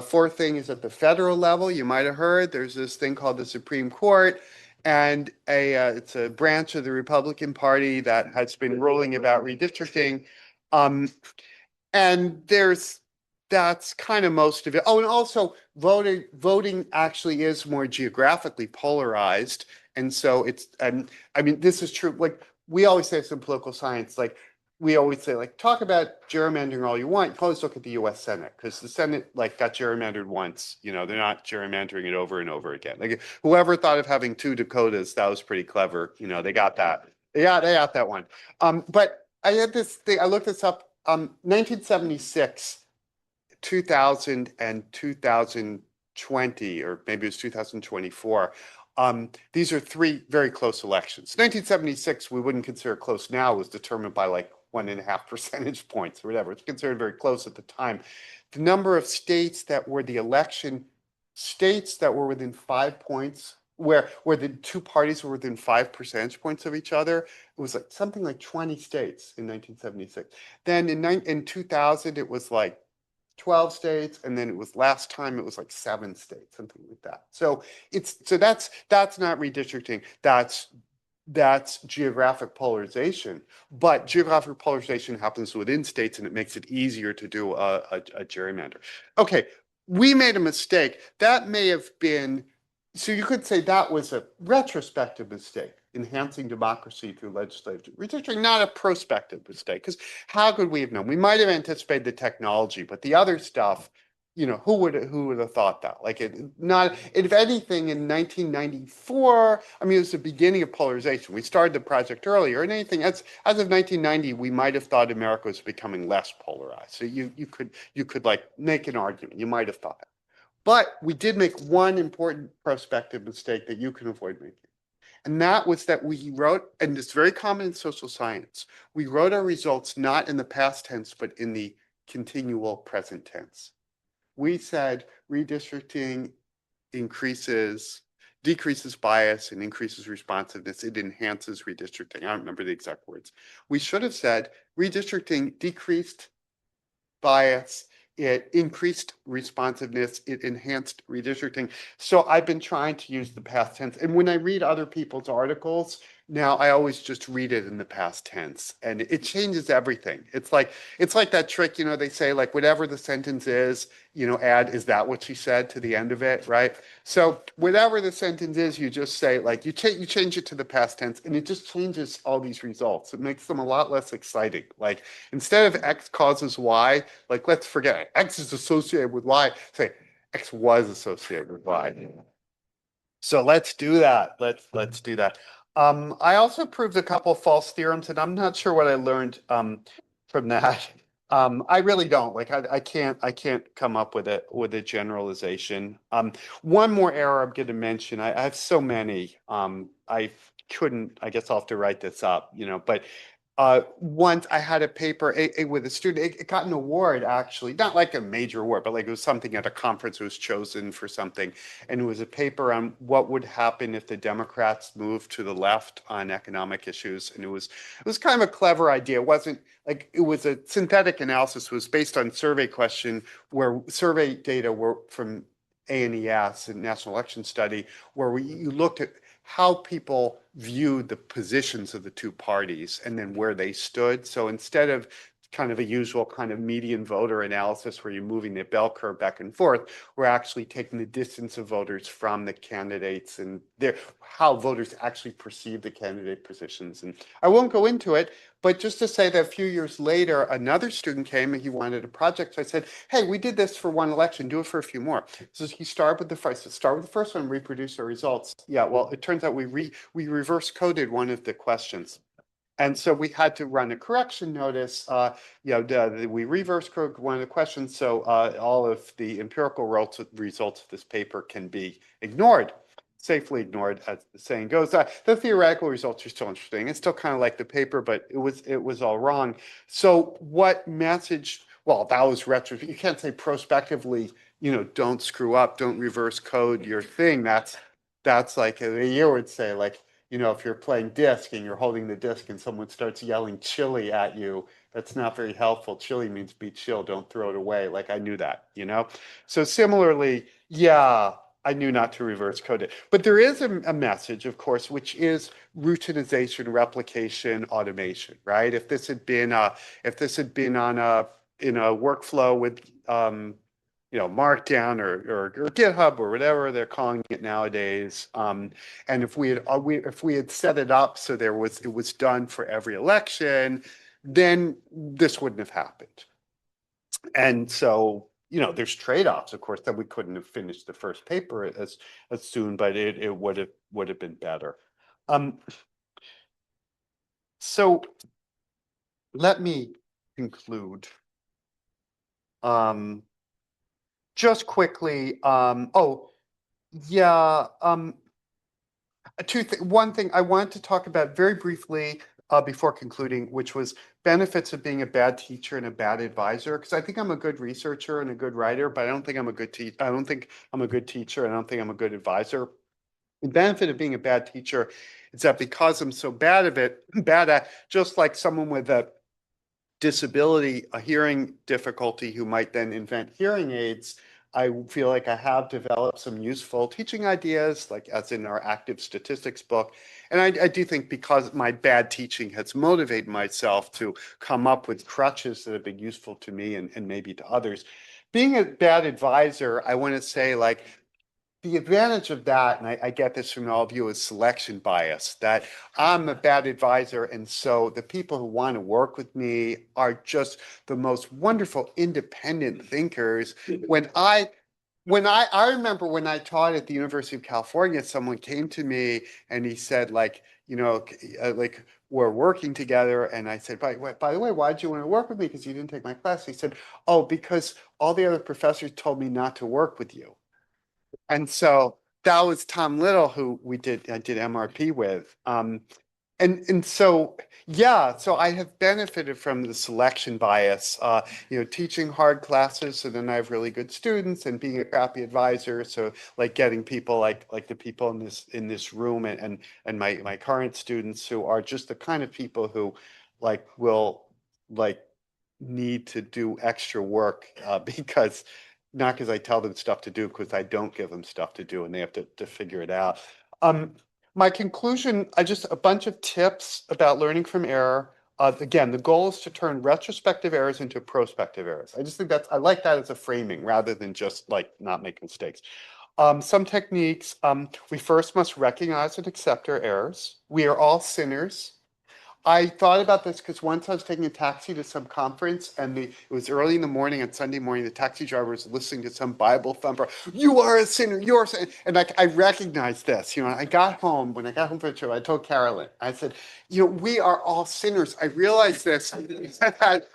B: Fourth thing is at the federal level, you might have heard there's this thing called the Supreme Court, and it's a branch of the Republican Party that has been ruling about redistricting. Um, and that's kind of most of it. Oh, and also voting actually is more geographically polarized. And so and I mean, this is true. Like we always say this in political science, like we always say, like, talk about gerrymandering all you want. You always look at the US Senate because the Senate like got gerrymandered once, they're not gerrymandering it over and over again. Like whoever thought of having two Dakotas, that was pretty clever. They got that. They got that one. But I had this thing, I looked this up, 1976, 2000 and 2020, or maybe it was 2024. These are three very close elections. 1976, we wouldn't consider close now, was determined by like 1.5 percentage points or whatever. It's considered very close at the time. The number of states that were states that were within 5 points, where the two parties were within 5 percentage points of each other, it was like something like 20 states in 1976. Then in 2000, it was like 12 states, and then last time it was like 7 states, something like that. So that's not redistricting. That's that's geographic polarization. But geographic polarization happens within states, and it makes it easier to do a gerrymander. Okay, we made a mistake. That may have been, so you could say that was a retrospective mistake, enhancing democracy through legislative redistricting, not a prospective mistake. Because how could we have known? We might have anticipated the technology, but the other stuff, who would have thought that? Like if anything, in 1994, I mean, it was the beginning of polarization. We started the project earlier, and anything as of 1990, we might have thought America was becoming less polarized. So you could like make an argument. You might have thought that. But we did make one important prospective mistake that you can avoid making. And that was that we wrote, and it's very common in social science, we wrote our results not in the past tense, but in the continual present tense. We said redistricting decreases bias and increases responsiveness. It enhances redistricting. I don't remember the exact words. We should have said redistricting decreased bias, it increased responsiveness, it enhanced redistricting. So I've been trying to use the past tense. And when I read other people's articles, now I always just read it in the past tense, and it changes everything. It's like that trick, they say like whatever the sentence is, add "is that what she said" to the end of it, right? So whatever the sentence is, you just say like you change it to the past tense, and it just changes all these results. It makes them a lot less exciting. Like instead of X causes Y, like let's forget it. X is associated with Y. Say X was associated with Y. So let's do that. Let's do that. I also proved a couple false theorems, and I'm not sure what I learned from that. I really don't. Like I can't come up with a generalization. One more error I'm going to mention. I have so many. I couldn't. I guess I'll have to write this up. But once I had a paper with a student. It got an award, actually, not like a major award, but like it was something at a conference. It was chosen for something, and it was a paper on what would happen if the Democrats moved to the left on economic issues. And it was kind of a clever idea. It wasn't like it was a synthetic analysis. It was based on survey question where survey data were from ANES, and National Election Study, where you looked at how people viewed the positions of the two parties and then where they stood. So instead of kind of a usual kind of median voter analysis where you're moving the bell curve back and forth, we're actually taking the distance of voters from the candidates and how voters actually perceive the candidate positions. And I won't go into it, but just to say that a few years later, another student came and he wanted a project. So I said, hey, we did this for one election, do it for a few more. So he started with the first, one, reproduce our results. Yeah, well, it turns out we reverse coded one of the questions. And so we had to run a correction notice. We reverse code one of the questions, so all of the empirical results of this paper can be ignored, safely ignored, as the saying goes. The theoretical results are still interesting. It's still kind of like the paper, but it was all wrong. So what message? Well, that was retro. You can't say prospectively, don't screw up, don't reverse code your thing. That's like a year would say, like, if you're playing disc and you're holding the disc and someone starts yelling chili at you, that's not very helpful. Chili means be chill, don't throw it away. Like I knew that. So similarly, yeah, I knew not to reverse code it. But there is a message, of course, which is routinization, replication, automation, right? If this had been on in a workflow with Markdown or GitHub or whatever they're calling it nowadays. And if we had set it up so it was done for every election, then this wouldn't have happened. And so, there's trade-offs, of course, that we couldn't have finished the first paper as soon, but it would have been better. So let me conclude. Just quickly, oh, yeah, one thing I wanted to talk about very briefly before concluding, which was benefits of being a bad teacher and a bad advisor. Because I think I'm a good researcher and a good writer, but I don't think I'm a good teacher. I don't think I'm a good teacher, and I don't think I'm a good advisor. The benefit of being a bad teacher is that because I'm so bad at just like someone with a disability, a hearing difficulty who might then invent hearing aids, I feel like I have developed some useful teaching ideas, like as in our active statistics book. And I do think because my bad teaching has motivated myself to come up with crutches that have been useful to me and maybe to others. Being a bad advisor, I want to say like the advantage of that, and I get this from all of you, is selection bias, that I'm a bad advisor. And so the people who want to work with me are just the most wonderful independent thinkers. When I I remember when I taught at the University of California, someone came to me and he said, like, like we're working together. And I said, by the way, why did you want to work with me? Because you didn't take my class. He said, oh, because all the other professors told me not to work with you. And so that was Tom Little, who I did MRP with. And so yeah, so I have benefited from the selection bias, teaching hard classes so then I have really good students and being a crappy advisor. So like getting people like the people in this room and my current students who are just the kind of people who like will like need to do extra work because not because I tell them stuff to do, because I don't give them stuff to do and they have to figure it out. Um, my conclusion, I just a bunch of tips about learning from error. Again, the goal is to turn retrospective errors into prospective errors. I just think I like that as a framing rather than just like not make mistakes. Some techniques, we first must recognize and accept our errors. We are all sinners. I thought about this because once I was taking a taxi to some conference and it was early in the morning on Sunday morning, the taxi driver was listening to some Bible thumper. You are a sinner, you're a sinner. And like I recognized this, when I got home from the show, I told Carolyn, I said, we are all sinners. I realized this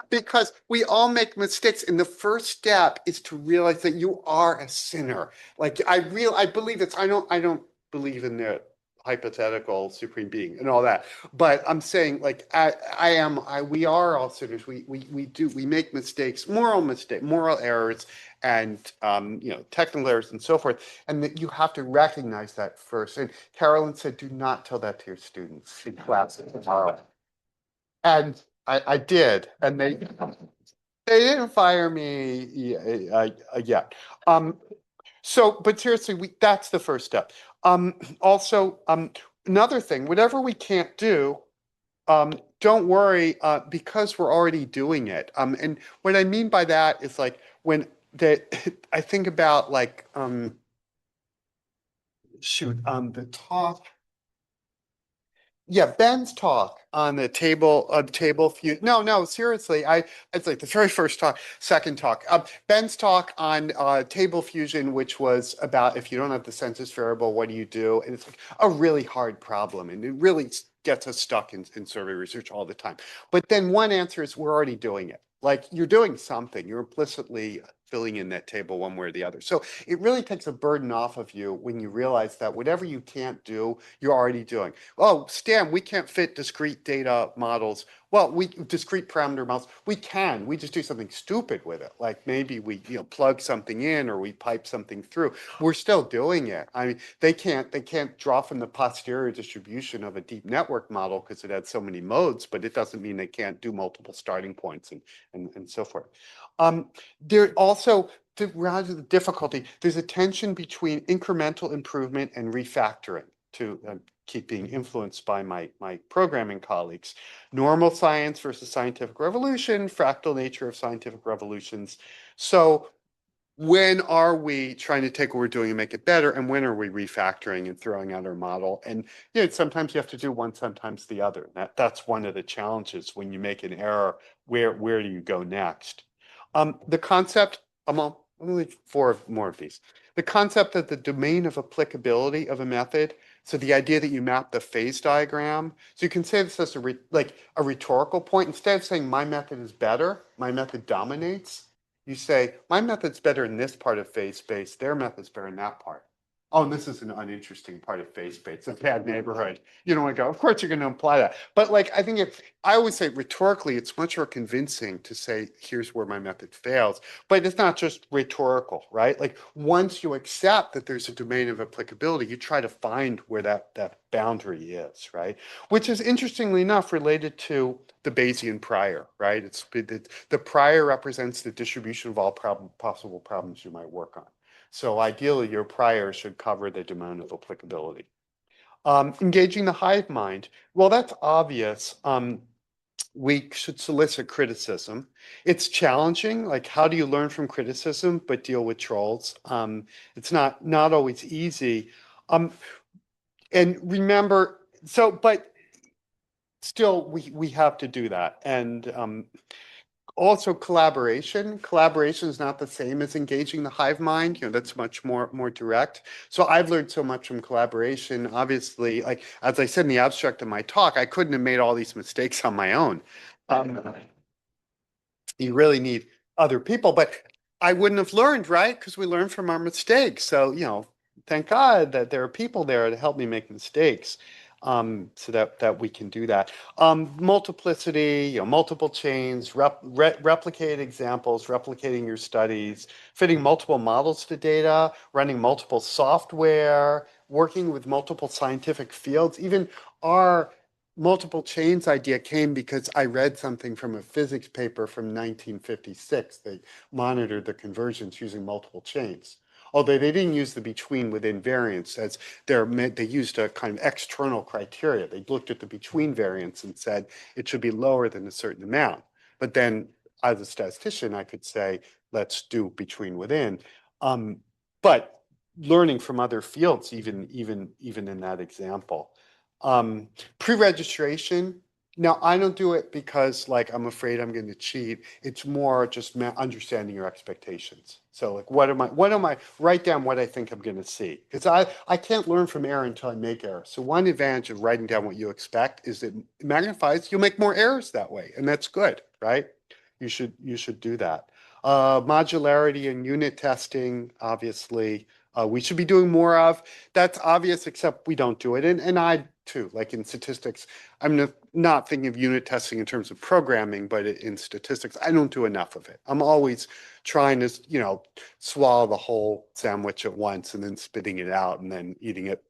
B: because we all make mistakes. And the first step is to realize that you are a sinner. Like I believe this. I don't believe in the hypothetical supreme being and all that. But I'm saying, like, we are all sinners. We make mistakes, moral errors, and technical errors and so forth. And that you have to recognize that first. And Carolyn said, do not tell that to your students in class tomorrow. And I did, and they didn't fire me yet. But seriously, that's the first step. Also, another thing, whatever we can't do, don't worry, because we're already doing it. And what I mean by that is like when I think about like, the talk. Yeah, Ben's talk on the table few. No, seriously, it's like the very first talk, second talk. Ben's talk on table fusion, which was about if you don't have the census variable, what do you do? And it's like a really hard problem, and it really gets us stuck in survey research all the time. But then one answer is we're already doing it. Like you're doing something, you're implicitly filling in that table one way or the other. So it really takes a burden off of you when you realize that whatever you can't do, you're already doing. Oh, Stan, we can't fit discrete data models. Well, discrete parameter models, we can. We just do something stupid with it. Like maybe we plug something in or we pipe something through. We're still doing it. I mean, they can't draw from the posterior distribution of a deep network model because it had so many modes, but it doesn't mean they can't do multiple starting points and so forth. There also, to rather the difficulty, there's a tension between incremental improvement and refactoring to keep being influenced by my programming colleagues. Normal science versus scientific revolution, fractal nature of scientific revolutions. So when are we trying to take what we're doing and make it better? And when are we refactoring and throwing out our model? And sometimes you have to do one, sometimes the other. That's one of the challenges when you make an error. Where do you go next? The concept, only four more of these. The concept of the domain of applicability of a method. So the idea that you map the phase diagram. So you can say this as a rhetorical point. Instead of saying my method is better, my method dominates, you say my method's better in this part of phase space, their method's better in that part. Oh, and this is an uninteresting part of phase space, a bad neighborhood. You don't want to go, of course you're going to imply that. But like, I think I always say rhetorically, it's much more convincing to say, here's where my method fails. But it's not just rhetorical, right? Like once you accept that there's a domain of applicability, you try to find where that boundary is, right? Which is interestingly enough related to the Bayesian prior, right? The prior represents the distribution of all possible problems you might work on. So ideally, your prior should cover the domain of applicability. Engaging the hive mind. Well, that's obvious. We should solicit criticism. It's challenging. Like, how do you learn from criticism but deal with trolls? It's not always easy. Um, and remember, but still, we have to do that. And also collaboration. Collaboration is not the same as engaging the hive mind. That's much more direct. So I've learned so much from collaboration. Obviously, like as I said in the abstract of my talk, I couldn't have made all these mistakes on my own. Um, you really need other people, but I wouldn't have learned, right? Because we learn from our mistakes. So, thank God that there are people there to help me make mistakes, so that we can do that. Multiplicity, multiple chains, replicate examples, replicating your studies, fitting multiple models to data, running multiple software, working with multiple scientific fields. Even our multiple chains idea came because I read something from a physics paper from 1956. They monitored the convergence using multiple chains. Although they didn't use the between within variance as they used a kind of external criteria. They looked at the between variance and said it should be lower than a certain amount. But then as a statistician, I could say, let's do between within. But learning from other fields, even in that example. Um, Pre-registration. Now, I don't do it because like I'm afraid I'm going to cheat. It's more just understanding your expectations. So like what am I write down what I think I'm going to see. Because I can't learn from error until I make error. So one advantage of writing down what you expect is it magnifies, you'll make more errors that way. And that's good, right? You should do that. Modularity and unit testing, obviously, we should be doing more of. That's obvious, except we don't do it. And I too, like in statistics, I'm not thinking of unit testing in terms of programming, but in statistics, I don't do enough of it. I'm always trying to, swallow the whole sandwich at once and then spitting it out and then eating it.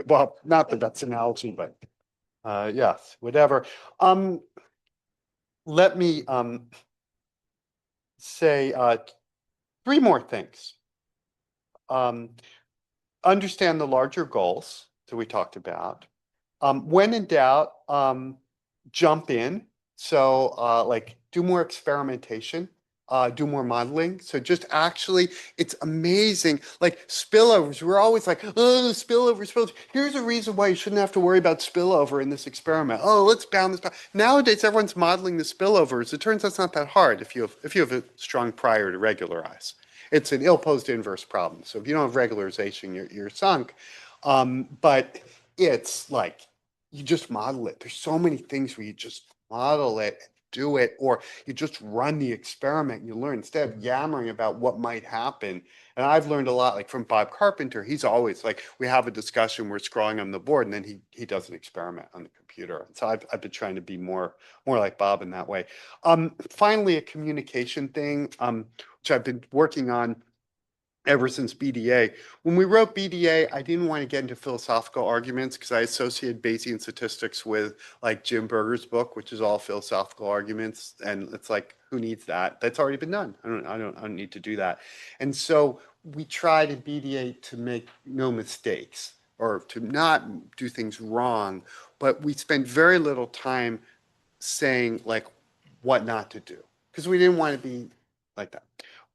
B: Well, not that that's an analogy, but yes, whatever. Um, Let me say three more things. Um, Understand the larger goals that we talked about. When in doubt, jump in. So, like, do more experimentation, do more modeling. So, just actually, it's amazing. Like spillovers, we're always like, oh, spillover. Here's a reason why you shouldn't have to worry about spillover in this experiment. Oh, let's bound this. Nowadays, everyone's modeling the spillovers. It turns out it's not that hard if you have a strong prior to regularize. It's an ill-posed inverse problem. So if you don't have regularization, you're sunk. But it's like you just model it. There's so many things where you just model it, do it, or you just run the experiment and you learn instead of yammering about what might happen. And I've learned a lot, like from Bob Carpenter. He's always like, we have a discussion, we're scrolling on the board, and then he does an experiment on the computer. And so I've been trying to be more like Bob in that way. Finally, a communication thing, which I've been working on ever since BDA. When we wrote BDA, I didn't want to get into philosophical arguments because I associated Bayesian statistics with like Jim Berger's book, which is all philosophical arguments. And it's like, who needs that? That's already been done. I don't need to do that. And so we tried in BDA to make no mistakes or to not do things wrong, but we spent very little time saying like what not to do because we didn't want to be like that.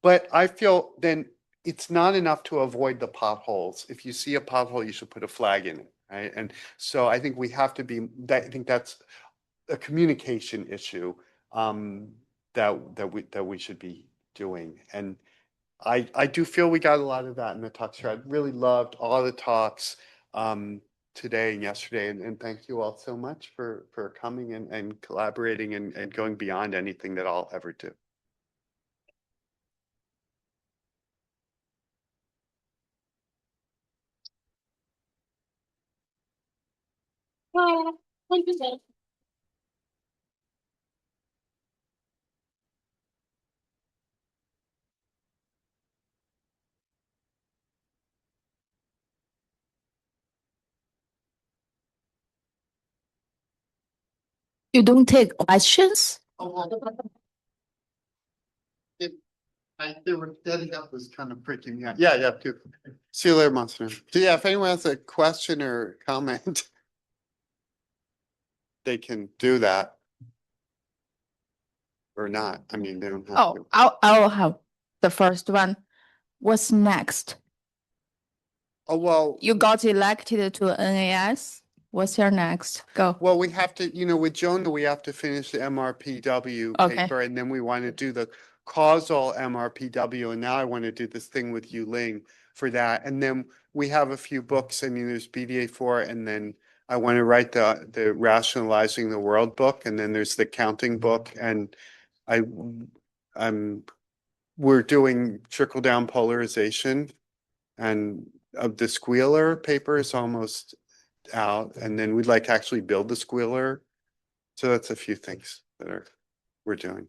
B: But I feel then it's not enough to avoid the potholes. If you see a pothole, you should put a flag in it, right? And so I think we have to be. I think that's a communication issue um, that we should be doing. And I do feel we got a lot of that in the talks here. I really loved all the talks today and yesterday, and thank you all so much for coming and collaborating and going beyond anything that I'll ever do.
A: Oh, thank you.
C: You don't take questions?
B: They were getting up was kind of freaking me out. Yeah. Too. See you later, Monster. So yeah, if anyone has a question or comment, they can do that. Or not. I mean, they don't have
C: Oh,
B: to.
C: I'll have the first one. What's next?
B: Oh, well,
C: You got elected to NAS. What's your next? Go.
B: well, we have to, with Jonah, we have to finish the MRPW
C: Okay.
B: paper, and then we want to do the causal MRPW, and now I want to do this thing with Yu Ling for that. And then we have a few books. I mean, there's BDA4, and then I want to write the Rationalizing the World book, and then there's the counting book, and I'm we're doing trickle down polarization, and the squealer paper is almost out, and then we'd like to actually build the squealer. So that's a few things that we're doing.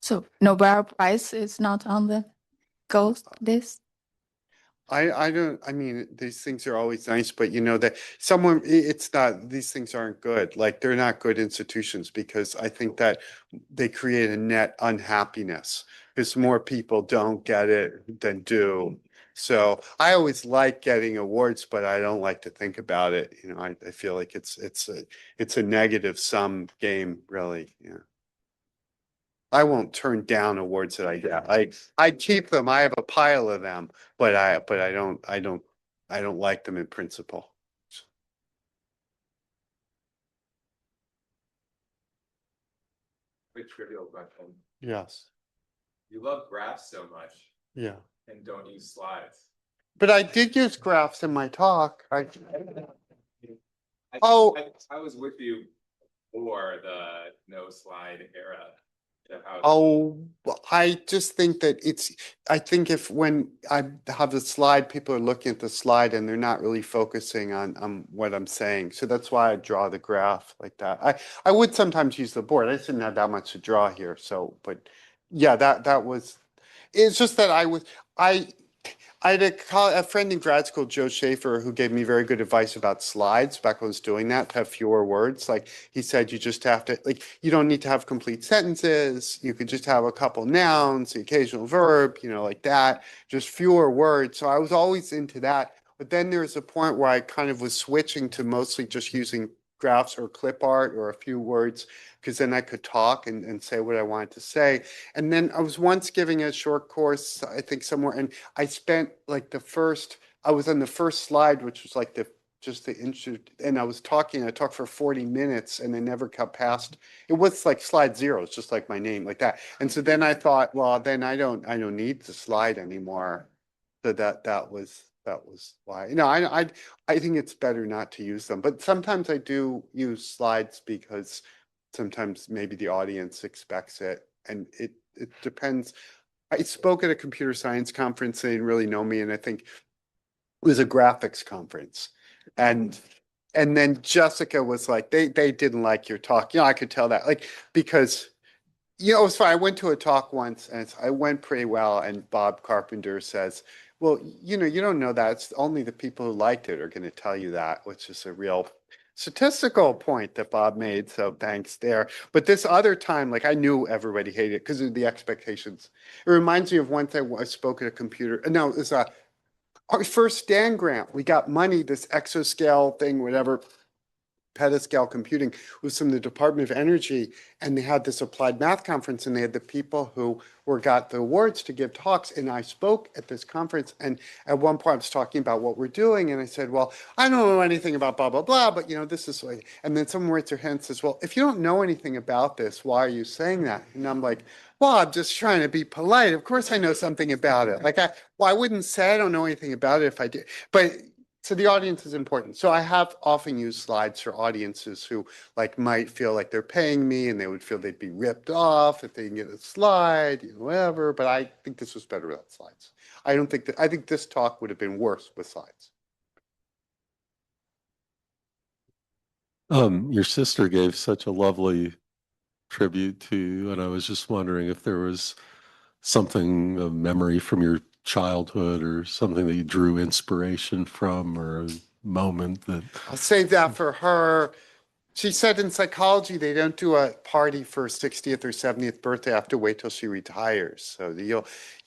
C: So Nobel Prize is not on the goal list?
B: I don't, I mean, these things are always nice, but that it's not, these things aren't good. Like, they're not good institutions, because I think that they create a net unhappiness because more people don't get it than do. So I always like getting awards, but I don't like to think about it. I feel like it's a negative sum game, really. Yeah. I won't turn down awards that I get. I keep them. I have a pile of them, but I don't like them in principle.
D: A trivial question.
B: Yes.
D: You love graphs so much
B: Yeah.
D: and don't use slides.
B: But I did use graphs in my talk.
D: I
B: Oh.
D: I was with you for the no slide era.
B: Oh, I just think that I think when I have the slide, people are looking at the slide and they're not really focusing on what I'm saying. So that's why I draw the graph like that. I would sometimes use the board. I just didn't have that much to draw here. So, but yeah, it's just that I had a friend in grad school, Joe Schaefer, who gave me very good advice about slides back when I was doing that, to have fewer words. Like, he said, you just have to, like, you don't need to have complete sentences. You could just have a couple nouns, the occasional verb, like that, just fewer words. So I was always into that. But then there was a point where I kind of was switching to mostly just using graphs or clip art or a few words, because then I could talk and say what I wanted to say. And then I was once giving a short course, I think somewhere, and I spent like I was on the first slide, which was like just the intro, and I talked for 40 minutes and I never got past, it was like slide 0, it's just like my name, like that. And so then I thought, well, then I don't need the slide anymore. So that was why. I think it's better not to use them, but sometimes I do use slides because sometimes maybe the audience expects it, and it depends. I spoke at a computer science conference. They didn't really know me, and I think it was a graphics conference. And then Jessica was like, they didn't like your talk. I could tell that, like, because it was fine. I went to a talk once and I went pretty well. And Bob Carpenter says, well, you don't know that. It's only the people who liked it are going to tell you that, which is a real statistical point that Bob made. So thanks there. But this other time, like, I knew everybody hated it because of the expectations. It reminds me of one thing I spoke at a computer. No, it was our first Stan grant. We got money, this exascale thing, whatever. Petascale computing was from the Department of Energy, and they had this applied math conference, and they had the people who got the awards to give talks. And I spoke at this conference, and at one point I was talking about what we're doing, and I said, well, I don't know anything about blah blah blah, but this is like, and then someone raised their hand and says, well, if you don't know anything about this, why are you saying that? And I'm like, well, I'm just trying to be polite. Of course I know something about it. Like, I wouldn't say I don't know anything about it if I did, but so the audience is important. So I have often used slides for audiences who like might feel like they're paying me, and they would feel they'd be ripped off if they can get a slide, whatever. But I think this was better without slides. I think this talk would have been worse with slides.
E: Your sister gave such a lovely tribute to you, and I was just wondering if there was something, a memory from your childhood or something that you drew inspiration from, or a moment that...
B: I'll save that for her. She said in psychology, they don't do a party for her 60th or 70th birthday. I have to wait till she retires. So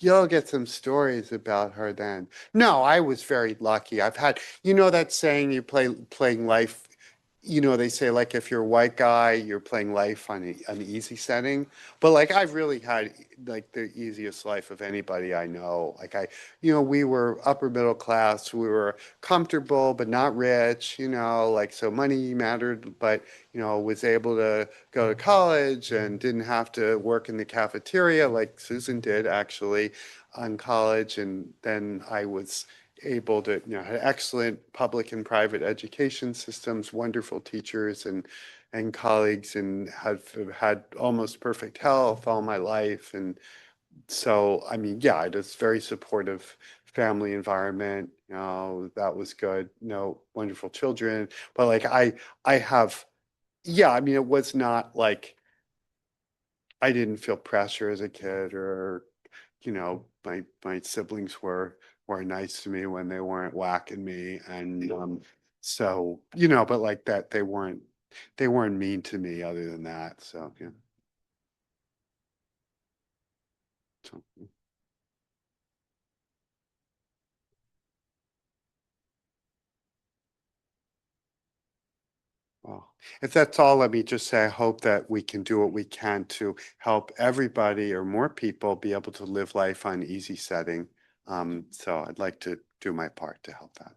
B: you'll get some stories about her then. No, I was very lucky. I've had, you know that saying you playing life, you know, they say like if you're a white guy, you're playing life on an easy setting. But like I've really had like the easiest life of anybody I know. Like you know, we were upper middle class, we were comfortable but not rich, you know, like so money mattered, but you know, was able to go to college and didn't have to work in the cafeteria like Susan did actually on college. And then I was able to, you know, had excellent public and private education systems, wonderful teachers and colleagues, and have had almost perfect health all my life. And so, I mean, yeah, it is very supportive family environment. You know, that was good. You know, wonderful children. But like I have, yeah, I mean, it was not like I didn't feel pressure as a kid, or you know, my siblings were nice to me when they weren't whacking me. And so, you know, but like that they weren't mean to me other than that. So yeah. So, well, if that's all, let me just say I hope that we can do what we can to help everybody or more people be able to live life on easy setting. So I'd like to do my part to help that.